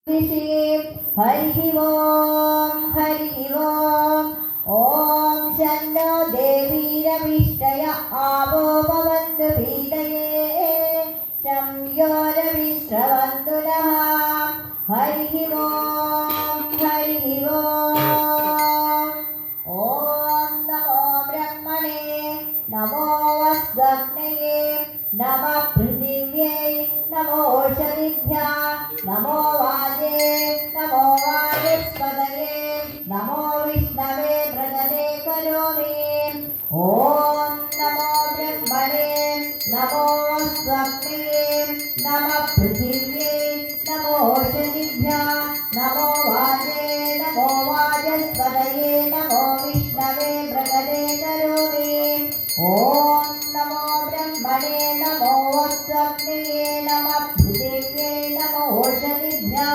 हरि ओम ओम शन्नो देवीरविष्टय आवो भवन्तु पीतये शं योरविश्रवन्तु नः हरि ओम ओम नमो ब्रह्मणे नमो वस्वग्नये नमः पृथिव्यै नमो शनिभ्यः नमो वाजे नमो वाजस्पतये नमो विष्णवे प्रदने करोमि ओम नमो ब्रह्मणे नमो स्वप्ने नमः पृथिव्यै नमो शनिभ्यः नमो वाजे नमो वाजस्पतये नमो विष्णवे प्रदने करोमि ओम नमो ब्रह्मणे नमो स्वप्ने नमः पृथिव्यै नमो शनिभ्यः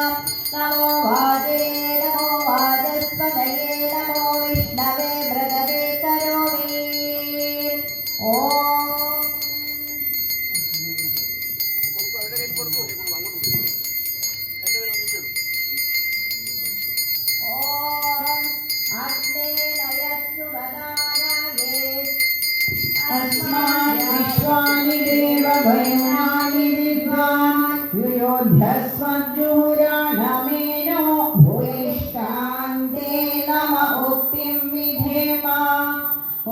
नमो वाजे नमो वाजस्पतये नमो विष्णवे प्रदने करोमि ओम अस्मात् विश्वानि देवभयनानि विद्वान् युयोध्यस्वज्जुहुराणमेनो भूयिष्ठान्ते नम उक्तिं विधेम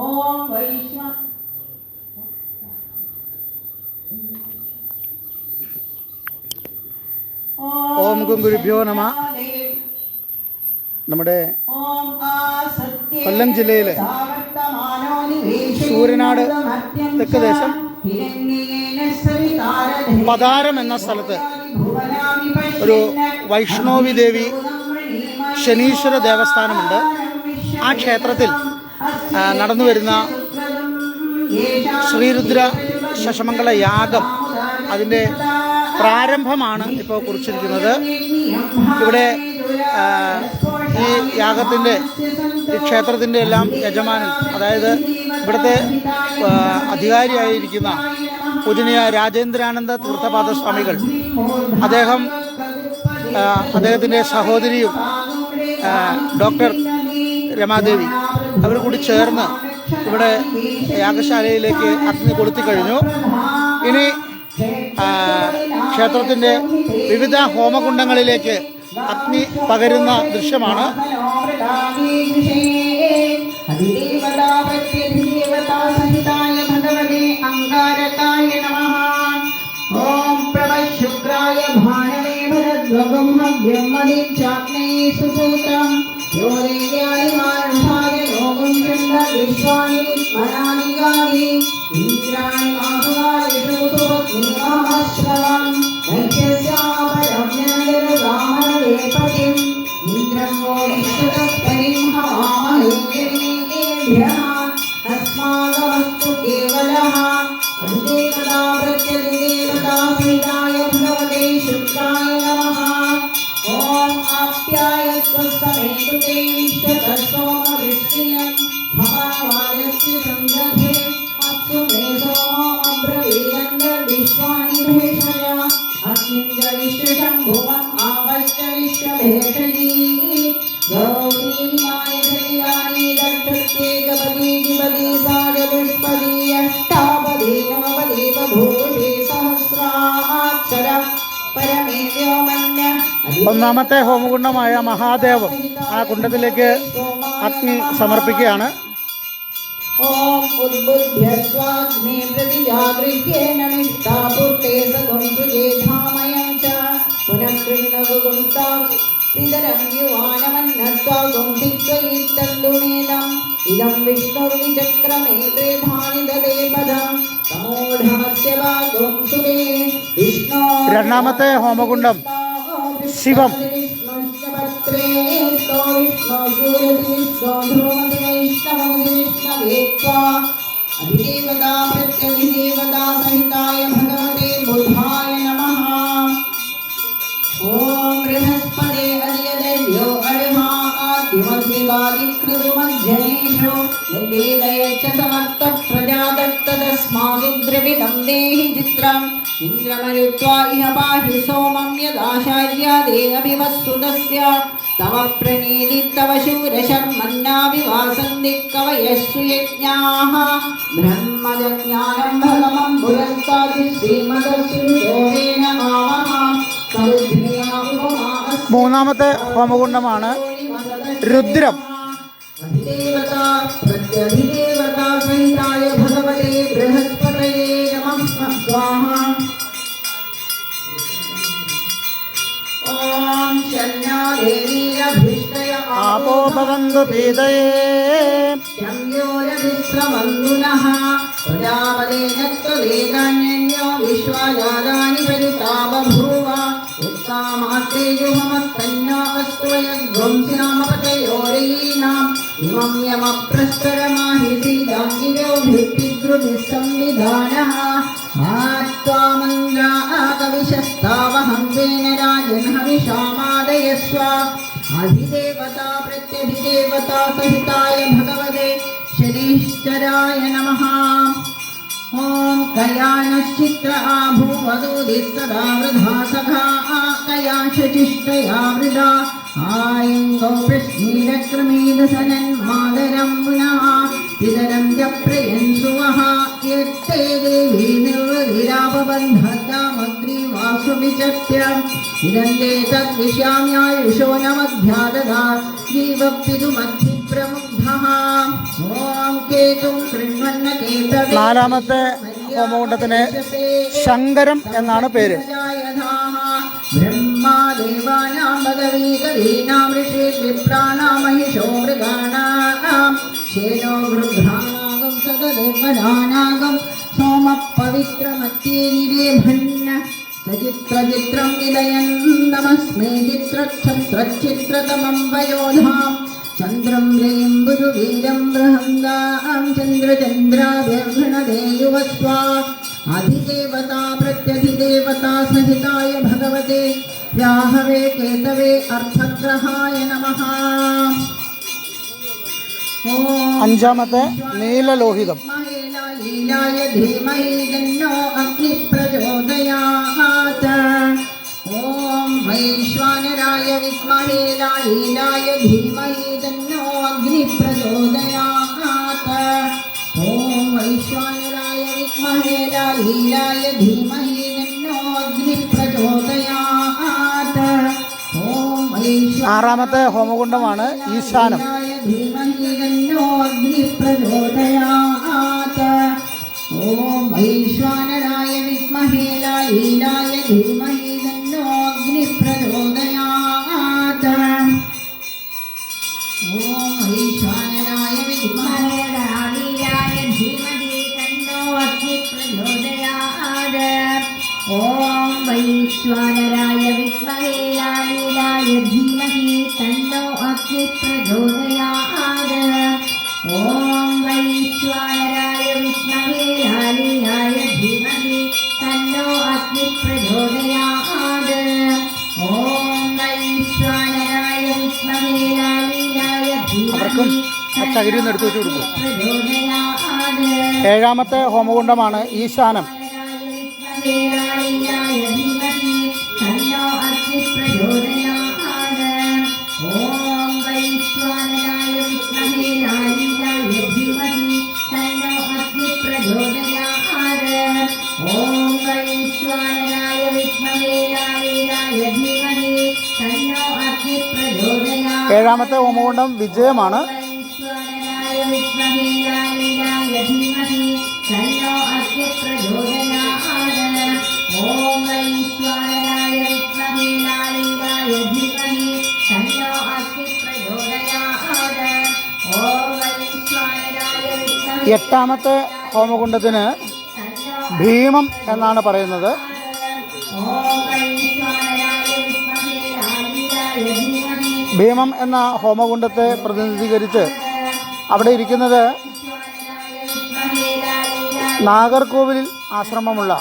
ॐ वैष्णव ഓം ഗുരുഭ്യോ നമ. നമ്മുടെ കൊല്ലം ജില്ലയിലെ സൂര്യനാട് തെക്ക് ദേശം പതാരം എന്ന സ്ഥലത്ത് ഒരു വൈഷ്ണോവി ദേവി ശനീശ്വര ദേവസ്ഥാനമുണ്ട്. ആ ക്ഷേത്രത്തിൽ നടന്നു വരുന്ന ശ്രീരുദ്ര ശശമംഗള യാഗം അതിൻ്റെ പ്രാരംഭമാണ് ഇപ്പോൾ കുറിച്ചിരിക്കുന്നത്. ഇവിടെ ഈ യാഗത്തിൻ്റെ ഈ ക്ഷേത്രത്തിൻ്റെ എല്ലാം യജമാനൻ, അതായത് ഇവിടുത്തെ അധികാരിയായിരിക്കുന്ന പൂജനീയ രാജേന്ദ്രാനന്ദ തീർത്ഥപാദ സ്വാമികൾ, അദ്ദേഹത്തിൻ്റെ സഹോദരിയും ഡോക്ടർ രമാദേവി അവർ കൂടി ചേർന്ന് ഇവിടെ യാഗശാലയിലേക്ക് അഗ്നി കൊളുത്തിക്കഴിഞ്ഞു. ഇനി ക്ഷേത്രത്തിൻ്റെ വിവിധ ഹോമകുണ്ടങ്ങളിലേക്ക് അഗ്നി പകരുന്ന ദൃശ്യമാണ്. ഓം പ്രഭശുക്രായ ഭാനവേ ഭരദ്വഗം ഹവ്യമദീ ചാഗ്നേ സുസൂത്രം യോദേവ്യായ യോഗം ചന്ദ്ര വിശ്വാനി സ്മരാണി ഗാനി ഇന്ദ്രാണി മാധുവായ സുഖോത്മശ്രവം ൈക്യസ്യാപരമ്യരാമണേപതിം ഇന്ദ്രം മോഹിഷ്ഠതസ്കരിം ഹവാമഹേഭ്യഃ അസ്മാകമസ്തു കേവലഃ അന്ദേകദാ പ്രത്യതിദേവതാഭിതായ ഭഗവതേ ശുക്രായ നമഃ ഓം ആപ്യായസ്വസ്തമേതുതേ വിശ്വതസ്സോമവൃഷ്ടിയം ഭവാവായസ്യ സംഗധേ അപ്സു മേ സോമോ അബ്രവീരന്തർവിശ്വാനി ഭേഷയ അസ്മിൻ വിശ്വശംഭുവം ആവശ്യ വിശ്വഭേഷജീ ഗൗരീമായ ശരീരാണി ദക്ഷത്യേകപദീ ദ്വിപദീ സാജതുഷ്പദീ അഷ്ടാപദീ നവപദീ ബഭൂഷി സഹസ്രാക്ഷര പരമേ വ്യോമന്യ. ഒന്നാമത്തെ ഹോമകുണ്ടമായ മഹാദേവം ആ കുണ്ടത്തിലേക്ക് അഗ്നി സമർപ്പിക്കുകയാണ്. ഓം ഉദ്ബുദ്ധ്യസ്വാഗ്നേ പ്രതിജാഗൃഹ്യേന നിഷ്ഠാപൂർത്തേ സകും സുജേധാമയം ച പുനഃകൃഷ്ണകുകുംതാം ശ്രീധരം യുവാനമന്നത്വാകും ധിത്വയിത്തന്തുണീലം ഇദം വിഷ്ണുർവിചക്രമേ ത്രേധാനി ദദേ പദം സമൂഢമസ്യ വാഗും സുരേ വിഷ്ണു. രണ്ടാമത്തെ ഹോമകുണ്ടം ശിവം. അധിദേവതാ പ്രത്യധിദേവതാ സഹിതായ ഭഗവതേ ബുദ്ധായ നമഃ. ഓം ബൃഹസ്പതേ അധിയദേവ്യോ അർഹാ ആദ്യമദ്വിവാദികൃതുമജ്ജനേഷു യദ്വേദയച്ച സമർത്ഥ പ്രജാദത്ത തസ്മാദുദ്രവിണം ദേഹി ചിത്രം इन्द्रमरुत्वा इह पाहि सोमं यदाचार्यादे अभिवस्तुतस्य तव प्रणीदितव शूरशर्मन्नाभिवासन्ति कवयस्सु यज्ञाः ब्रह्मज्ञानं भगवं पुरस्तादि श्रीमदस्रुतोरेण आवः सौध्या उपमा മൂന്നാമത്തെ ഹോമകുണ്ഡമാണ് രുദ്രം. अधिदेवता प्रत्यधिदेवता सहिताय भगवते बृहस्पतये नमः स्वाहा ॐ शन्या देवीरभीष्टय आपो भवन्तु पीतये शम्योरभिस्रवन्दुनः प्रजापतेन त्वदेतान्यन्यो विश्वाजातानि परिता बभूव उत्तामात्रेजुहमस्तन्यो अस्तु यद्ध्वंसिनामपतयोरीणाम् इमं यमप्रस्तरमाहिसीदाङ्गिव्यो भित्तिद्रुभिः संविधानः आत्वामन्द्राकविशस्तावहं तेन राजन् हविषामादयस्व अधिदेवता प्रत्यधिदेवता सहिताय भगवते शनीश्चराय नमः ॐ कयानश्चित्र आभूवदूदिस्तदा वृधा सखा कया शचिष्टया वृदा आयङ्गौ प्रश्नीरक्रमीदसनन्मादरं पुनः पितरं च प्रयन्सुवः यत्ते देवी निर्वधिरापबन्धतामग्रीवासुविचत्य इदं ते तद्विश्याम्यायुषो न मध्यादधा जीवपितुमद्धि प्रमुग्धः ॐ केतुं कृण्वन्न केतवे നാലാമത്തെ ഹോമകുണ്ഡത്തിന് ശങ്കരം എന്നാണ് പേര്. ब्रह्मादेवानां पदवीकरीणां ऋषिर्विप्राणां महिषो मृगाणां शेनो गृध्रानागं सददेवनानागं सोमः पवित्रमत्येनिरेभन्न सचित्रचित्रं विदयन् नमस्मे चित्रक्षत्रचित्रतमं वयोधां चन्द्रं रें गुरुवीरं बृहङ्गां चन्द्रचन्द्राभ्यर्घणदेयुवस्वा अधिदेवता प्रत्यधिदेवता सहिताय भगवते राहवे केतवे अर्थग्रहाय नमः അഞ്ചാമത്തെ നീലലോഹിതം. लीलाय धीमहि तन्नो अग्निप्रचोदयात् ॐ वैश्वानराय विद्महे लीलाय धीमहि तन्नो अग्निप्रचोदयात् ॐ वैश्वानराय विद्महे लीलाय धीमहि तन्नो अग्निप्रचोदयात् ॐ वैश्वानराय ആറാമത്തെ ഹോമകുണ്ഡമാണ് ഈശാനം. धीमहि तन्नो अग्निप्रचोदयात् ॐ वैश्वानराय विद्महे लीलाय धीमहि तन्नो अग्निप्रचोदयात् ॐ वैश्वानराय विद्महे लीलाय धीमहि तन्नो अग्निप्रचोदयात् ॐ वैश्वानराय विद्महे लीलाय धीमहि तन्नो अग्निप्रचोदयात् ॐ वैश्वानराय विद्महे लीलाय धीमहि तन्नो अग्निप्रचोदयात् ॐ वैश्वानराय विद्महे लीलाय അവർക്കും धीमहि ആ ചകിരി ഒന്ന് എടുത്തു വെച്ച് കൊടുക്കും. प्रचोदयात् ഏഴാമത്തെ ഹോമകുണ്ഡമാണ് ഈശാനം. लीलाय धीमहि तन्नो अग्निप्रचोदयात् ॐ वैश्वानराय विद्महे लीलाय धीमहि तन्नो अग्निप्रचोदयात् ॐ वैश्वानराय विद्महे लीलाय धीमहि तन्नो अग्निप्रचोदयात् ഏഴാമത്തെ ഹോമകുണ്ഡം വിജയമാണ്. वैश्वानराय विद्महे लीलाय धीमहि तन्नो अग्निप्रचोदयात् ॐ वैश्वानराय विद्महे लीलाय धीमहि तन्नो अग्निप्रचोदयात् ॐ वैश्वानराय विद्महे എട്ടാമത്തെ ഹോമകുണ്ഡത്തിന് ഭീമം എന്നാണ് പറയുന്നത്. ॐ वैश्वानराय विद्महे लीलाय धीमहि ഭീമം എന്ന ഹോമകുണ്ഡത്തെ പ്രതിനിധീകരിച്ച് അവിടെ ഇരിക്കുന്നത് നാഗർകോവിലിൽ ആശ്രമമുള്ള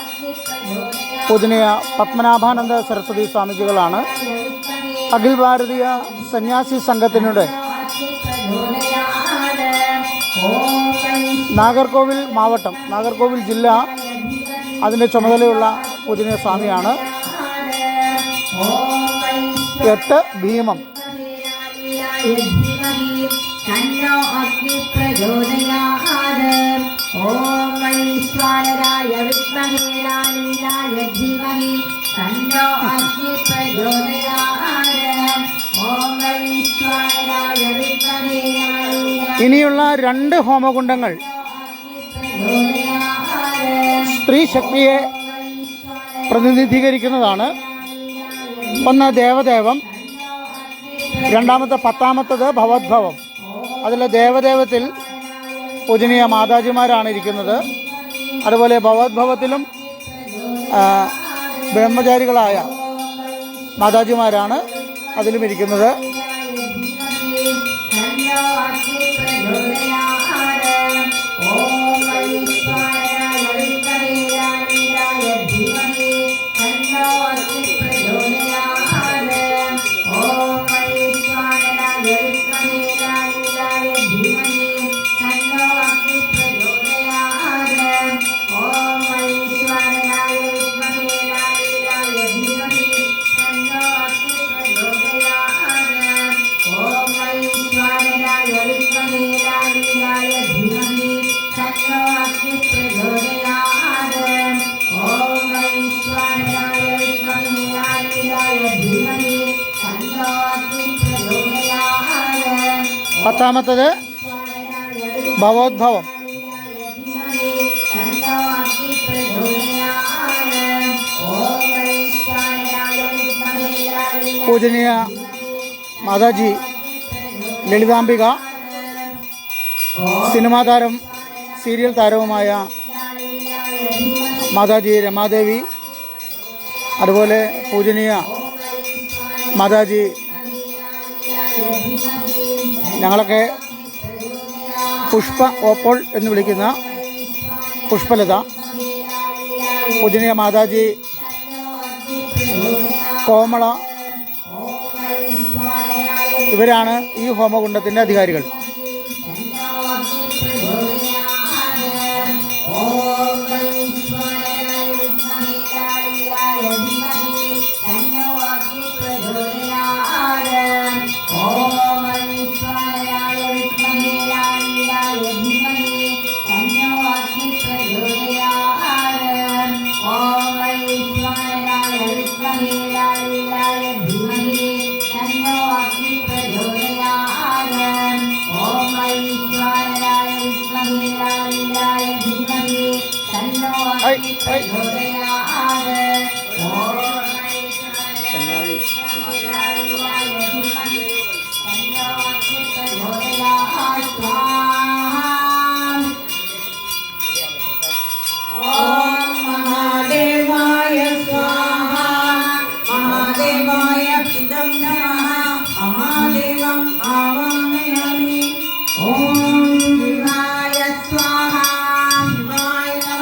പൂജനീയ പത്മനാഭാനന്ദ സരസ്വതി സ്വാമിജികളാണ്. അഖിൽ ഭാരതീയ സന്യാസി സംഘത്തിനുടെ നാഗർകോവിൽ മാവട്ടം, നാഗർകോവിൽ ജില്ല അതിൻ്റെ ചുമതലയുള്ള പൂജനീയ സ്വാമിയാണ്. 8 ഭീമം. തന്നോ അഗ്നി പ്രചോദയാത്. ഓം വൈശ്വാനരായ വിദ്മഹേ ലാലീലായ ധീമഹി തന്നോ അഗ്നി പ്രചോദയാത്. ഓം വൈശ്വാനരായ വിദ്മഹേ ലാലീലായ ഇനിയുള്ള 2 ഹോമകുണ്ടങ്ങൾ സ്ത്രീ ശക്തിയെ പ്രതിനിധീകരിക്കുന്നതാണ്. ഒന്ന് ദേവദേവം, രണ്ടാമത്തെ 10ാമത്തത് ഭവദ്ഭവം. അതിലെ ദേവദേവത്തിൽ പൂജനീയ മാതാജിമാരാണ് ഇരിക്കുന്നത്. അതുപോലെ ഭവദ്ഭവത്തിലും ബ്രഹ്മചാരികളായ മാതാജിമാരാണ് അതിലും ഇരിക്കുന്നത്. പത്താമത്തത് ഭവോദ്ഭവം. പൂജനീയ മാതാജി ലളിതാംബിക, സിനിമാ താരം സീരിയൽ താരവുമായ മാതാജി രമാദേവി, അതുപോലെ പൂജനീയ മാതാജി ഞങ്ങളൊക്കെ പുഷ്പ ഓപ്പോൾ എന്ന് വിളിക്കുന്ന പുഷ്പലത, പൂജനീയ മാതാജി കോമള, ഇവരാണ് ഈ ഹോമകുണ്ടത്തിൻ്റെ അധികാരികൾ.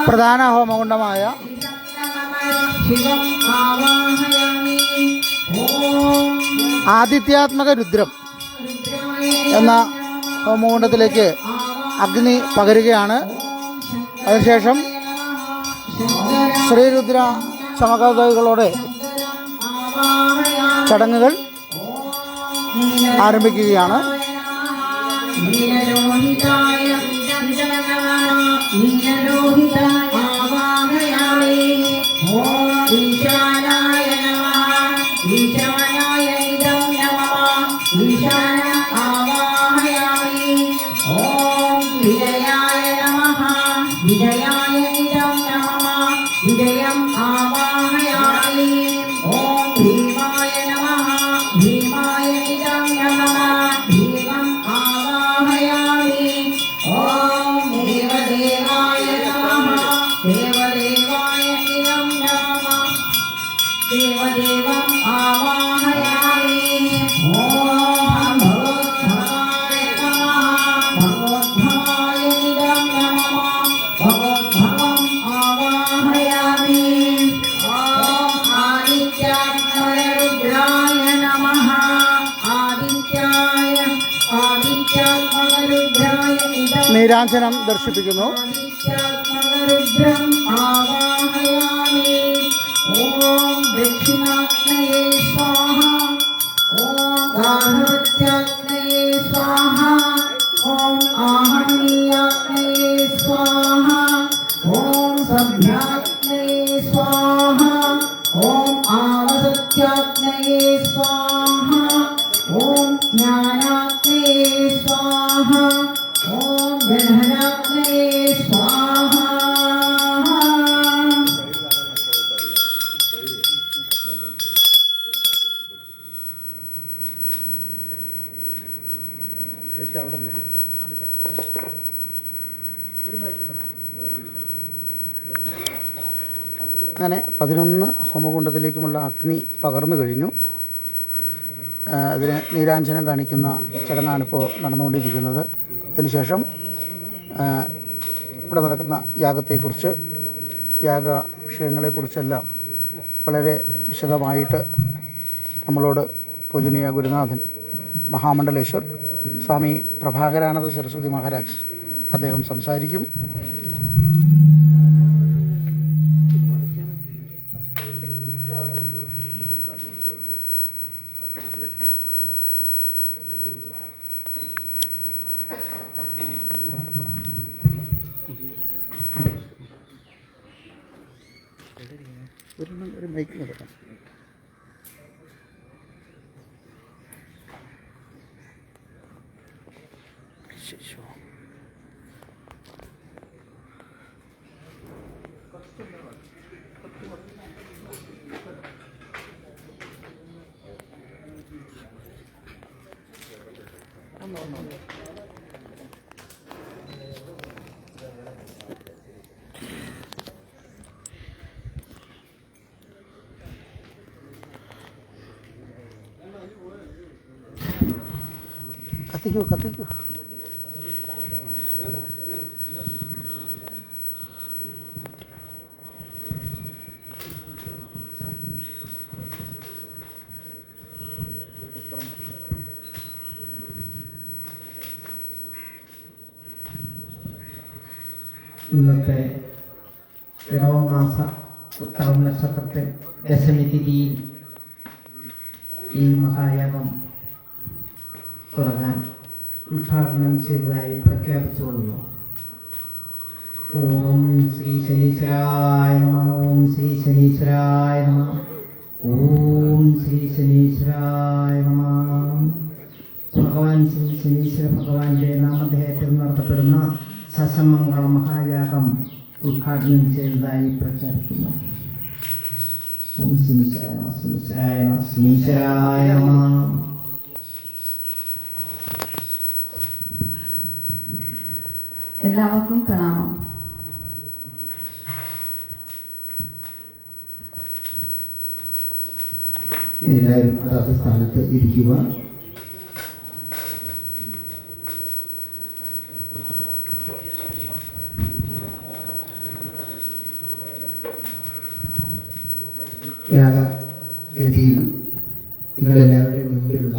പ്രധാന ഹോമകുണ്ടമായ ആദിത്യാത്മക രുദ്രം എന്ന ഹോമകുണ്ടത്തിലേക്ക് അഗ്നി പകരുകയാണ്. അതിനുശേഷം ശ്രീരുദ്ര ചമകതകളോടെ ചടങ്ങുകൾ ആരംഭിക്കുകയാണ്. നീരാഞ്ജനം ദർശിപ്പിക്കുന്നു. स्वाहा ॐ ज्ञानाग्नये स्वाहा ॐ गणनाग्नये स्वाहा അങ്ങനെ 11 ഹോമകുണ്ടത്തിലേക്കുമുള്ള അഗ്നി പകർന്നു കഴിഞ്ഞു. അതിന് നീരാഞ്ജനം കാണിക്കുന്ന ചടങ്ങാണിപ്പോൾ നടന്നുകൊണ്ടിരിക്കുന്നത്. അതിനുശേഷം ഇവിടെ നടക്കുന്ന യാഗത്തെക്കുറിച്ച്, യാഗ വിഷയങ്ങളെക്കുറിച്ചെല്ലാം വളരെ വിശദമായിട്ട് നമ്മളോട് പൂജനീയ ഗുരുനാഥൻ മഹാമണ്ഡലേശ്വർ സ്വാമി പ്രഭാകരാനന്ദ സരസ്വതി മഹാരാജ് അദ്ദേഹം സംസാരിക്കും. ഒരു മൈക്ക് കൊടുക്കാം. കത്തിക്കൂ. ഇന്നത്തെ ഇടവമാസ ഉത്തരം നക്ഷത്രത്തെ ദശമി തിഥിയിൽ ഈ മഹായാഗം തുടങ്ങാൻ ഉദ്ഘാടനം ചെയ്തതായി പ്രഖ്യാപിച്ചുകൊള്ളുന്നു. ഓം ശ്രീ ശനീശ്വരായ നമഃ. ഓം ശ്രീ ശനീശ്വരായ നമഃ. ഓം ശ്രീ ശനീശ്വരായ നമഃ. ഭഗവാൻ ശ്രീ ശനീശ്വര ഭഗവാന്റെ നാമധേയത്തിൽ നടത്തപ്പെടുന്ന സസമംഗള മഹായാഗം ഉദ്ഘാടനം ചെയ്തതായി പ്രഖ്യാപിക്കുന്നു. ഓം ശനീശ്വരായ നമഃ. ശനീശ്വരായ നമഃ. ശനീശ്വരായ നമഃ. എല്ലാവർക്കും പ്രണാമം. എല്ലാവരും അതാത് സ്ഥാനത്ത് ഇരിക്കുക. യാഗവേദിയിൽ നിങ്ങളെല്ലാവരുടെയും മുൻപിലുള്ള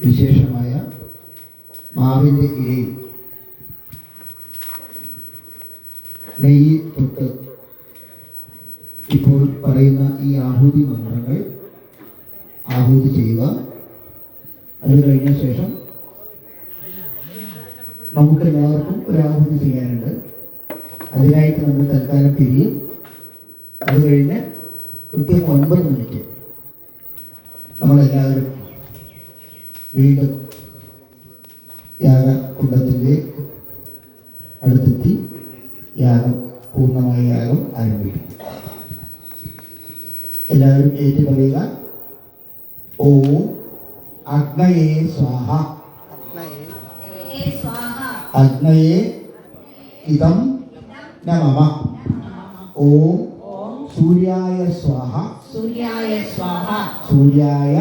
വിശേഷമായ മാവിൻ്റെ ഇലയിൽ നെയ്യ് തൊട്ട് ഇപ്പോൾ പറയുന്ന ഈ ആഹൂതി മന്ത്രങ്ങൾ ആഹൂതി ചെയ്യുക. അത് കഴിഞ്ഞ ശേഷം നമുക്കെല്ലാവർക്കും ഒരു ആഹൂതി ചെയ്യാനുണ്ട്. അതിനായിട്ട് നമ്മൾ തൽക്കാലം പിരിയും. അത് കഴിഞ്ഞ് കൃത്യം 9 മണിക്ക് നമ്മളെല്ലാവരും വീണ്ടും യാഗകുണ്ടത്തിൻ്റെ അടുത്തെത്തി പൂർണ്ണമായ യാഗം ആരംഭിക്കും. എല്ലാവരും ഏറ്റു പറയുക. ഓം അഗ്നയേ സ്വാഹ. അഗ്നയേ ഇദം നമഃ. ഓം സൂര്യായ സ്വാഹ. സൂര്യായ സ്വാഹ. സൂര്യായ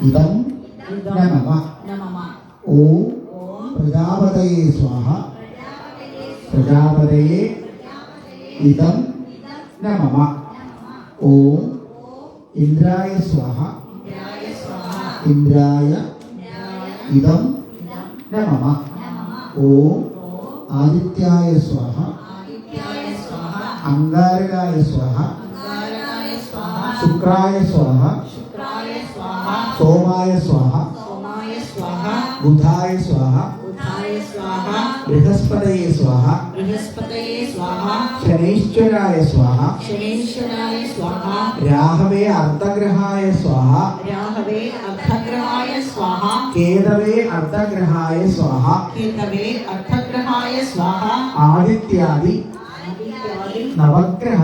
ഇദം നമഃ. ഓം പ്രജാപതയേ സ്വാഹ. പ്രജാപതയേ ഇദം നമഃ. ഓം ഇന്ദ്രായ സ്വാഹ. ഇന്ദ്രായ ഇദം നമഃ. ഓം ആദിത്യായ സ്വാഹ. അംഗാരകായ സ്വാഹ. ശുക്രായ സ്വാഹ. സോമായ സ്വാഹ. ബുധായ സ്വാഹ. ബൃഹസ്പതയെ സ്വാഹ बृहस्पतये स्वाहा ശനൈശ്വരായ സ്വാഹ शनीश्वराय स्वाहा രാഹവേ അർദ്ധഗ്രഹായ സ്വാഹ राहवे अर्धग्रहाय स्वाहा കേതവേ അർദ്ധഗ്രഹായ സ്വാഹ केतवे अर्धग्रहाय स्वाहा ആദിത്യാദി आदित्यादि നവഗ്രഹ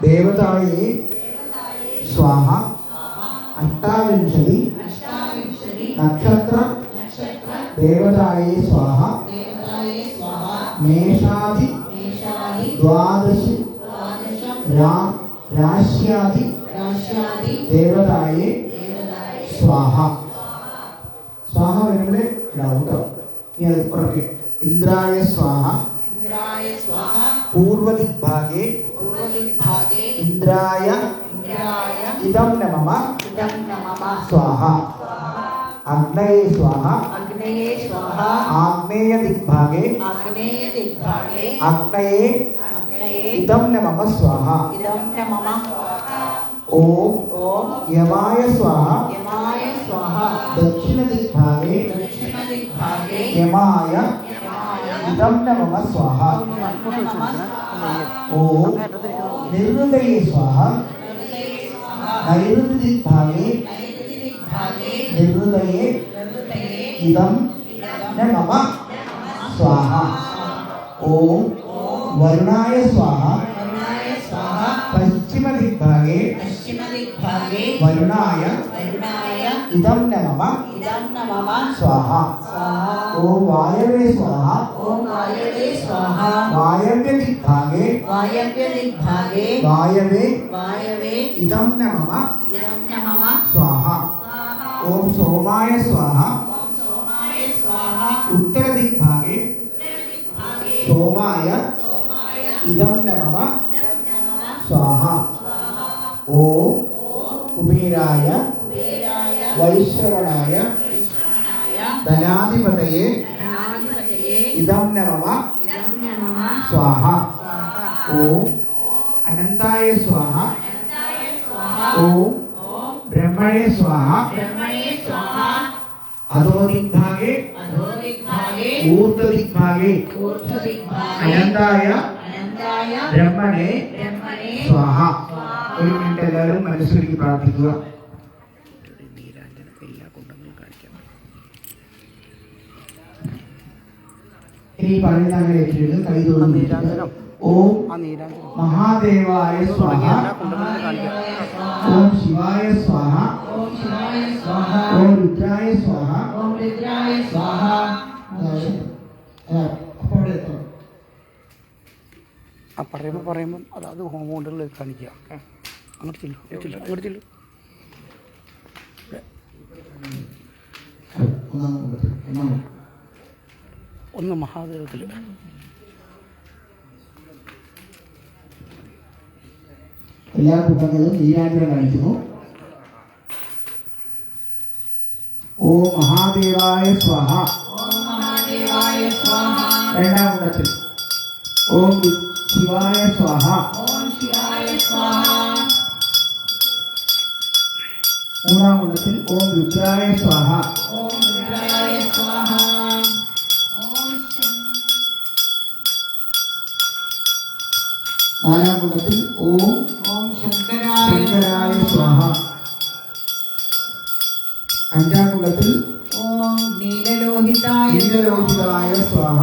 ദേവതായേ സ്വാഹ അഷ്ടാവിംശതി अष्टाविंशति നക്ഷത്ര नक्षत्र ദേവതായേ സ്വാഹ देवताये स्वाहा മേഷാദി मेषादि ദ്വാദശി द्वादश രാശ്യാദി राश्यादि ദേവതായേ देवताये സ്വാഹ സ്വാഹ വരുമ്പോൾ ഇടാവൂട്ടോ ഇനി അത് പുറകെ ഇന്ദ്രായ സ്വാഹ इन्द्राय स्वाहा പൂർവദിഗ്ഭാഗേ पूर्वदिग्भागे ഇന്ദ്രായ इन्द्राय ഇദം നമഃ इदं नमः സ്വാഹ അഗ്നയേ സ്വാഹ अग्नये स्वाहा ആഗ്നേയ ദിഗ്ഭാഗേ आग्नेयदिग्भागे അഗ്നയേ अग्नये ഇദം നമഃ സ്വാഹ इदं नमः ഓം ॐ യമായ സ്വാഹ यमाय स्वाहा ദക്ഷിണ ദിഗ്ഭാഗേ दक्षिणदिग्भागे യമായ यमाय ഇദം നമഃ സ്വാഹ नमः ഓം നിർഹൃദയേ സ്വാഹ നൈരുതി ദിഗ്ഭാഗേ दिग्भागे നിർഹൃദയേ हृदये ഇദം നമഃ സ്വാഹ ഓം വരുണായ സ്വാഹ वरुणाय स्वाहा പശ്ചിമ ദിഗ്ഭാഗേ पश्चिमदिग्भागे വരുണായ वरुणाय ഇദം നമഃ इदं नमः സ്വാഹ स्वाहा ഓം വായവേ സ്വാഹ ॐ वायवे स्वाहा വായവ്യ ദിഗ്ഭാഗേ वायव्यदिग्भागे വായവേ वायवे ഇദം നമഃ इदं नमः സ്വാഹ ഓം സോമായ സ്വാഹ ॐ सोमाय स्वाहा ഉത്തര ദിഗ്ഭാഗേ സോമായ ഇദം നമഃ സ്വാഹ ഓം കുബേരായ कुबेराय വൈശ്രവണായ वैश्रवणाय ധനാധിപതയെ धनाधिपतये ഇദം നമഃ इदं नमः സ്വാഹ स्वाहा ഓം അനന്തായ സ്വാഹ अनन्ताय स्वाहा ഓം ॐ ബ്രഹ്മണേ സ്വാഹ ब्रह्मणे स्वाहा അധോ ദിഗ്ഭാഗേ अधोदिग्भागे ഊർധ്വദിഗ്ഭാഗേ ऊर्ध्वदिग्भागे അനന്തായ अनन्ताय ബ്രഹ്മണേ ब्रह्मणे സ്വാഹ ഒരു മിനിറ്റ് എല്ലാവരും മനസ്സൊരുക്കി പ്രാർത്ഥിക്കുക ഇനി പറയുന്ന അങ്ങനെ എഴുതും കൈ തോന്നുന്നു ഓം മഹാദേവായ സ്വാഹ ഓം ശിവായ സ്വാഹ ॐ शिवाय स्वाहा ഓം രുദ്രായ സ്വാഹ ॐ रुद्राय स्वाहा അപ്പോൾ അവിടെ എത്തണം. ആ പറയുമ്പം അത് ഹോം കൗണ്ടറിൽ കാണിക്കുക അങ്ങോട്ട് ചെല്ലു അങ്ങോട്ട് ചെല്ലു ഒന്നാമത് ഒന്ന് മഹാദേവത്തിൽ എല്ലാ കൂട്ടങ്ങളും നീരാഞ്ജനം കാണിക്കുന്നു. ഓം മഹാദേവായ സ്വാഹ. ॐ महादेवाय स्वाहा രണ്ടാം കൂട്ടത്തിൽ ഓം ശിവായ സ്വാഹ. ॐ शिवाय स्वाहा മൂന്നാം കൂട്ടത്തിൽ ഓം രുദ്രായ സ്വാഹ. ॐ रुद्राय स्वाहा ॐ നാലാം കൂട്ടത്തിൽ ഓം शंकराय ശങ്കരായ സ്വാഹ. അഞ്ചാം കൂട്ടത്തിൽ ॐ नीललोहिताय നീലലോഹിതായ സ്വാഹ.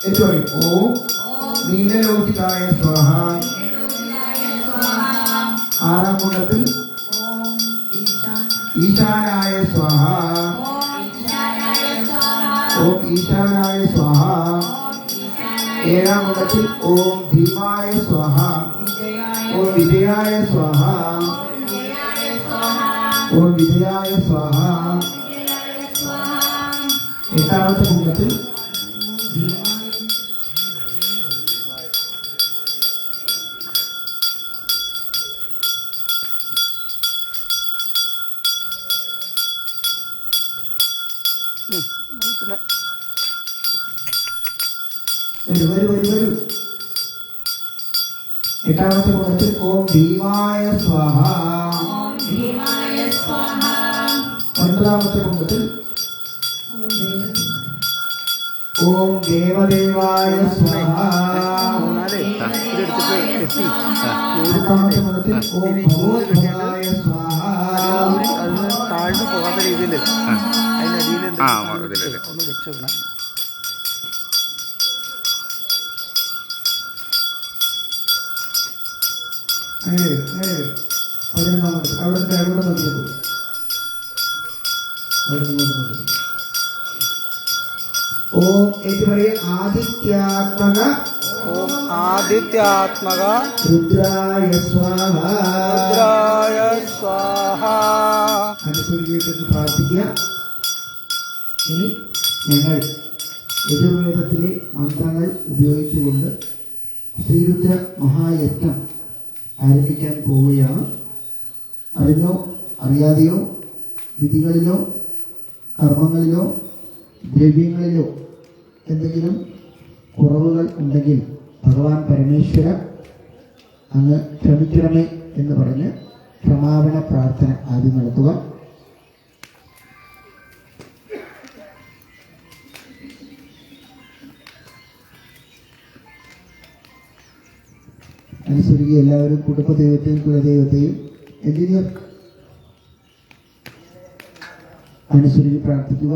എന്ന് പറയും ഓം നീലലോഹിതായ സ്വാഹ. ആറാം കൂട്ടത്തിൽ ॐ ഈശാനായ സ്വാഹ. ईशानाय स्वाहा ഓം ഈശാനായ സ്വാഹ. ഏഴാം കൂട്ടത്തിൽ ഓം ഭീമായ സ്വാഹ. विजयाय ഓം വിജയായ സ്വാഹ. विजयाय स्वाहा ഓം വിജയായ സ്വാഹ. എട്ടാമത്തെ കൂട്ടത്തിൽ പിന്നെ വരൂ. എട്ടാമത്തെ കൂട്ടത്തിൽ ഓം ഭീമായ സ്വാഹ. ॐ भीमाय स्वाहा ഒൻപതാമത്തെ കൂട്ടത്തിൽ ഓം ദേവദേവായ സ്വാഹ. മൂന്നാലേ ഇതെടുത്തിട്ട് എത്തി പത്താമത്തെ മന്ത്രത്തിൽ ഓം ഭഗവത്ഭവായ സ്വാഹ. അതിന് താഴ്ന്നു പോകാത്ത രീതിയിൽ അതിനടിയിൽ ഇതില്. ഒന്ന് വെച്ചിടണം. അവിടെ നോക്കിക്കോ. ഓം ഏറ്റുപറയ ആദിത്യാത്മക ഓം ആദിത്യാത്മക രുദ്രായ സ്വാഹ. രുദ്രായ സ്വാഹ. അനുസരിച്ചിട്ട് പ്രാർത്ഥിക്കുക. ഇനി ഞങ്ങൾ യജുർവേദത്തിലെ മന്ത്രങ്ങൾ ഉപയോഗിച്ചുകൊണ്ട് ശ്രീരുദ്ര മഹായജ്ഞം ആരംഭിക്കാൻ പോവുകയാണ്. അറിഞ്ഞോ അറിയാതെയോ വിധികളിലോ കർമ്മങ്ങളിലോ ദ്രവ്യങ്ങളിലോ എന്തെങ്കിലും കുറവുകൾ ഉണ്ടെങ്കിൽ ഭഗവാൻ പരമേശ്വര അങ്ങ് ക്ഷമിക്കണമേ എന്ന് പറഞ്ഞ് ക്ഷമാപണ പ്രാർത്ഥന ആദ്യം നടത്തുക. അനുസരിച്ച് എല്ലാവരും കുടുംബദൈവത്തെയും കുലദൈവത്തെയും എഞ്ചിനീയർ അനുസരിച്ച് പ്രാർത്ഥിക്കുക.